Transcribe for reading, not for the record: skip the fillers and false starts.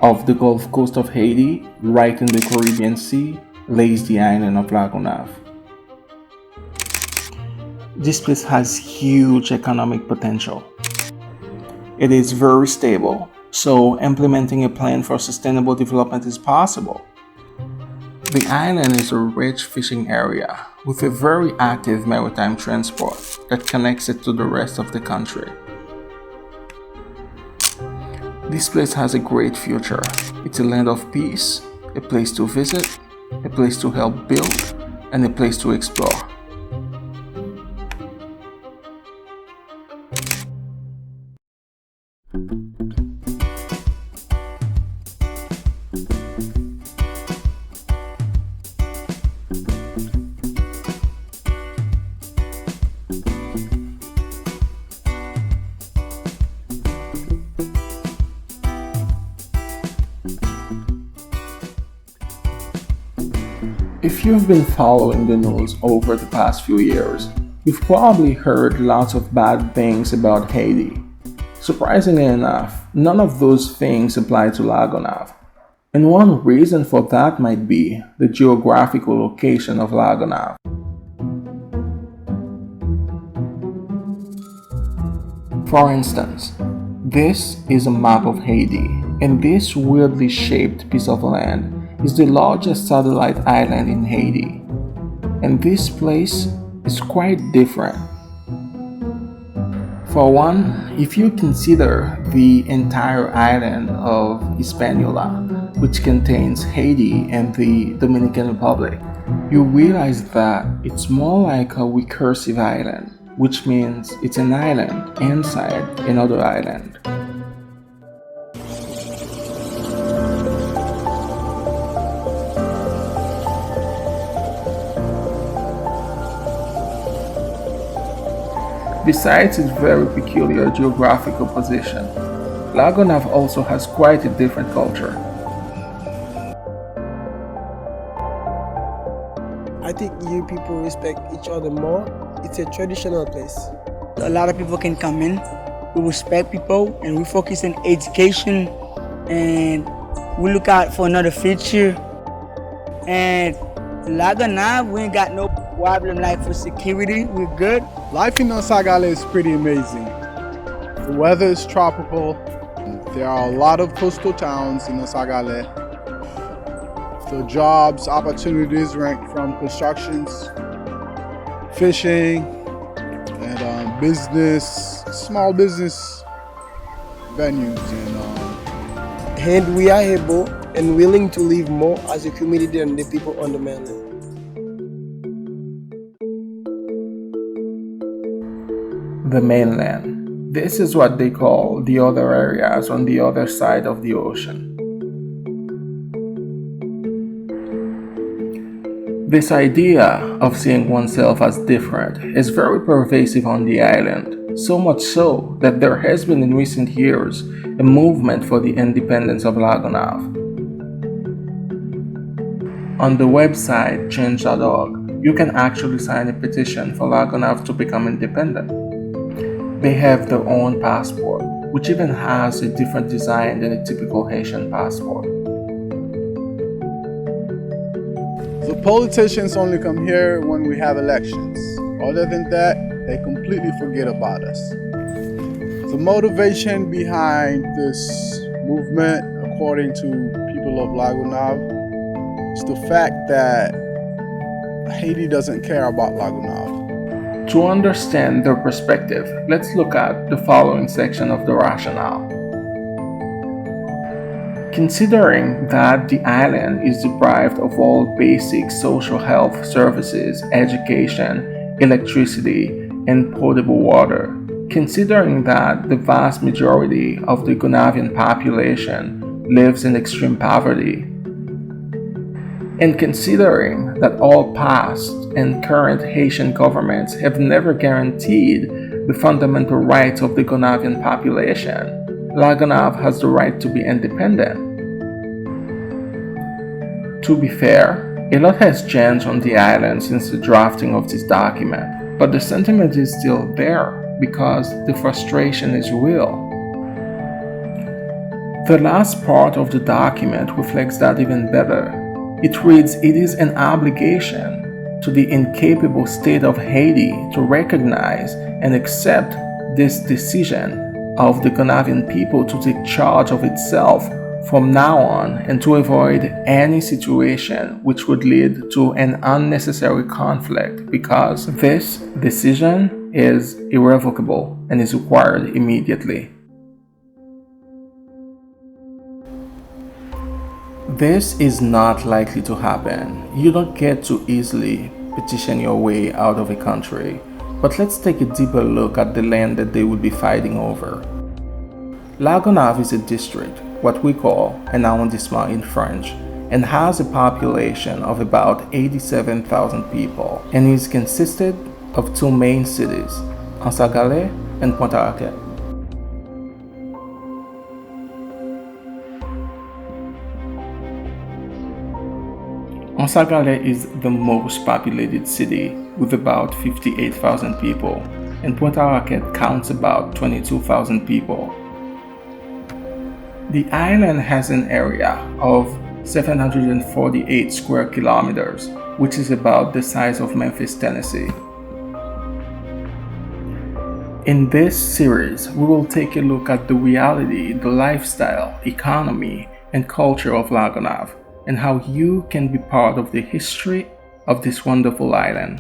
Off the Gulf Coast of Haiti, right in the Caribbean Sea, lays the island of LaGonave. This place has huge economic potential. It is very stable, so implementing a plan for sustainable development is possible. The island is a rich fishing area with a very active maritime transport that connects it to the rest of the country. This place has a great future. It's a land of peace, a place to visit, a place to help build, and a place to explore. If you've been following the news over the past few years, you've probably heard lots of bad things about Haiti. Surprisingly enough, none of those things apply to LaGonave. And one reason for that might be the geographical location of LaGonave. For instance, this is a map of Haiti, and this weirdly shaped piece of land is the largest satellite island in Haiti. And this place is quite different. For one, if you consider the entire island of Hispaniola, which contains Haiti and the Dominican Republic, you realize that it's more like a recursive island, which means it's an island inside another island. Besides its very peculiar geographical position, LaGonave also has quite a different culture. I think you people respect each other more. It's a traditional place. A lot of people can come in, we respect people, and we focus on education, and we look out for another future. And LaGonave, we ain't got no problem like for security, we're good. Life in Nosagale is pretty amazing. The weather is tropical. There are a lot of coastal towns in Nosagale. The jobs, opportunities rank from constructions, fishing, and business, small business venues. And we are able and willing to live more as a community than the people on the mainland. The mainland. This is what they call the other areas on the other side of the ocean. This idea of seeing oneself as different is very pervasive on the island, so much so that there has been in recent years a movement for the independence of Lagunav. On the website change.org, you can actually sign a petition for Lagunav to become independent. They have their own passport, which even has a different design than a typical Haitian passport. The politicians only come here when we have elections. Other than that, they completely forget about us. The motivation behind this movement, according to people of Lagunav, is the fact that Haiti doesn't care about Lagunav. To understand their perspective, let's look at the following section of the rationale. Considering that the island is deprived of all basic social health services, education, electricity, and potable water, considering that the vast majority of the Gunavian population lives in extreme poverty, and considering that all past and current Haitian governments have never guaranteed the fundamental rights of the Gunavian population, Lagunav has the right to be independent. To be fair, a lot has changed on the island since the drafting of this document, but the sentiment is still there because the frustration is real. The last part of the document reflects that even better. It reads, "It is an obligation to the incapable state of Haiti to recognize and accept this decision of the Gonavian people to take charge of itself from now on and to avoid any situation which would lead to an unnecessary conflict because this decision is irrevocable and is required immediately." This is not likely to happen. You don't get to easily petition your way out of a country. But let's take a deeper look at the land that they will be fighting over. LaGonave is a district, what we call an arrondissement in French, and has a population of about 87,000 people, and is consisted of two main cities, Ansagale and Pointe-à-Raquette. Ansagale is the most populated city with about 58,000 people, and Pointe-à-Raquette counts about 22,000 people. The island has an area of 748 square kilometers, which is about the size of Memphis, Tennessee. In this series, we will take a look at the reality, the lifestyle, economy, and culture of LaGonave, and how you can be part of the history of this wonderful island.